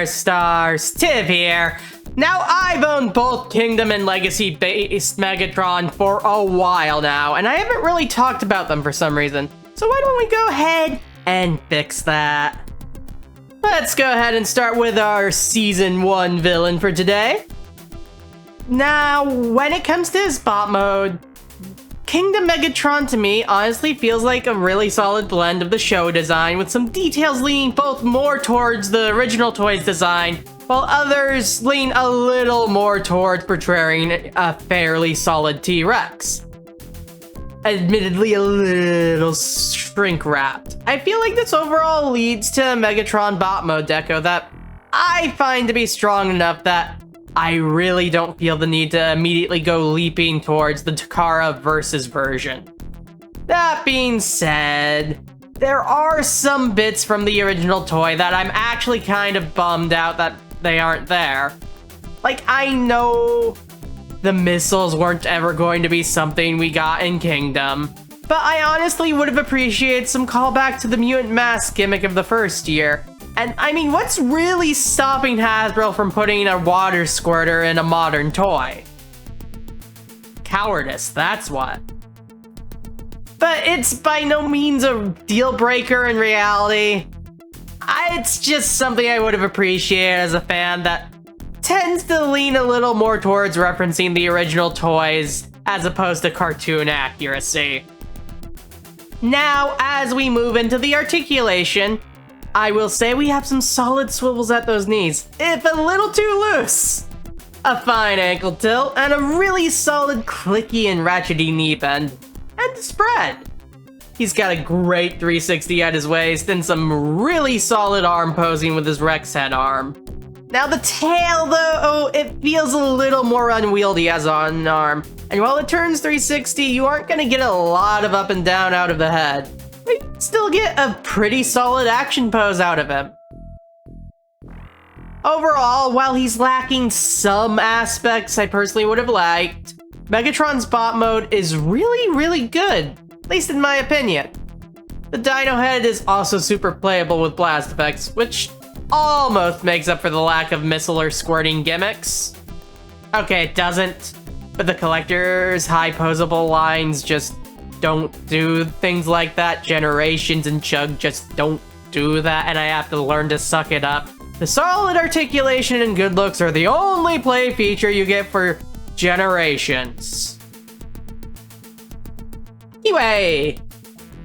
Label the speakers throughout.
Speaker 1: there, stars. Tiv here. Now, I've owned both Kingdom and Legacy Beast Megatron for a while now, and I haven't really talked about them for some reason. So why don't we go ahead and fix that? Let's go ahead and start with our Season 1 villain for today. Now, when it comes to his bot mode, Kingdom Megatron to me honestly feels like a really solid blend of the show design, with some details leaning both more towards the original toy's design, while others lean a little more towards portraying a fairly solid T-Rex. Admittedly a little shrink-wrapped. I feel like this overall leads to a Megatron bot mode deco that I find to be strong enough that I really don't feel the need to immediately go leaping towards the Takara versus version. That being said, there are some bits from the original toy that I'm actually kind of bummed out that they aren't there. Like, I know the missiles weren't ever going to be something we got in Kingdom, but I honestly would have appreciated some callback to the mutant mask gimmick of the first year. And I mean, what's really stopping Hasbro from putting a water squirter in a modern toy? Cowardice, that's what. But it's by no means a deal breaker in reality. It's just something I would have appreciated as a fan that tends to lean a little more towards referencing the original toys as opposed to cartoon accuracy. Now, as we move into the articulation, I will say we have some solid swivels at those knees, if a little too loose. A fine ankle tilt, and a really solid clicky and ratchety knee bend. And spread. He's got a great 360 at his waist, and some really solid arm posing with his Rex head arm. Now the tail, though, it feels a little more unwieldy as an arm. And while it turns 360, you aren't gonna get a lot of up and down out of the head. You still get a pretty solid action pose out of him. Overall, while he's lacking some aspects I personally would have liked, Megatron's bot mode is really good, at least in my opinion. The dino head is also super playable with blast effects, which almost makes up for the lack of missile or squirting gimmicks. Okay, it doesn't, but the collector's high posable lines just don't do things like that. Generations and Chug just don't do that, and I have to learn to suck it up. The solid articulation and good looks are the only play feature you get for Generations. Anyway,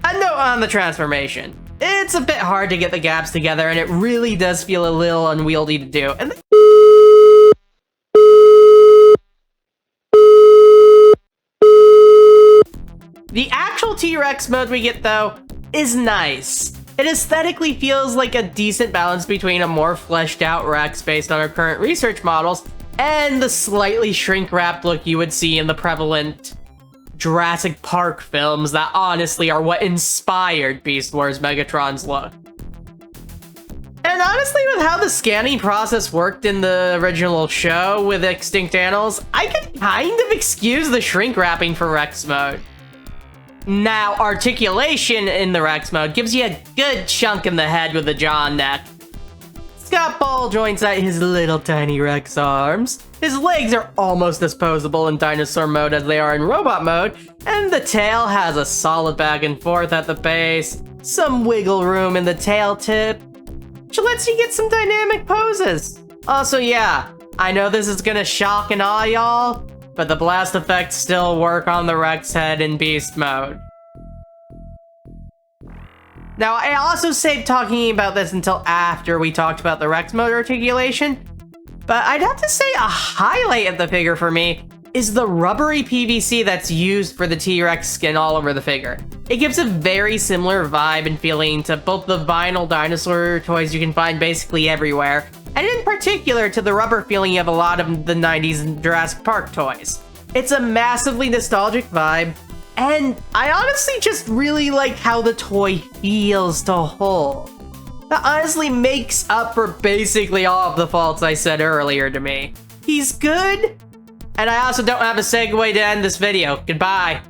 Speaker 1: a note on the transformation. It's a bit hard to get the gaps together, and it really does feel a little unwieldy to do. And the actual T-Rex mode we get, though, is nice. It aesthetically feels like a decent balance between a more fleshed out Rex based on our current research models and the slightly shrink-wrapped look you would see in the prevalent Jurassic Park films that honestly are what inspired Beast Wars Megatron's look. And honestly, with how the scanning process worked in the original show with extinct animals, I could kind of excuse the shrink wrapping for Rex mode. Now, articulation in the Rex mode gives you a good chunk in the head with the jaw and neck. He's got ball joints at his little tiny Rex arms. His legs are almost as posable in dinosaur mode as they are in robot mode, and the tail has a solid back and forth at the base, some wiggle room in the tail tip, which lets you get some dynamic poses. Also, yeah, I know this is gonna shock and awe y'all, but the blast effects still work on the Rex head in Beast mode. Now, I also saved talking about this until after we talked about the Rex mode articulation, but I'd have to say a highlight of the figure for me is the rubbery PVC that's used for the T-Rex skin all over the figure. It gives a very similar vibe and feeling to both the vinyl dinosaur toys you can find basically everywhere, and in particular to the rubber feeling of a lot of the 90s Jurassic Park toys. It's a massively nostalgic vibe, and I honestly just really like how the toy feels to hold. That honestly makes up for basically all of the faults I said earlier to me. He's good, and I also don't have a segue to end this video. Goodbye.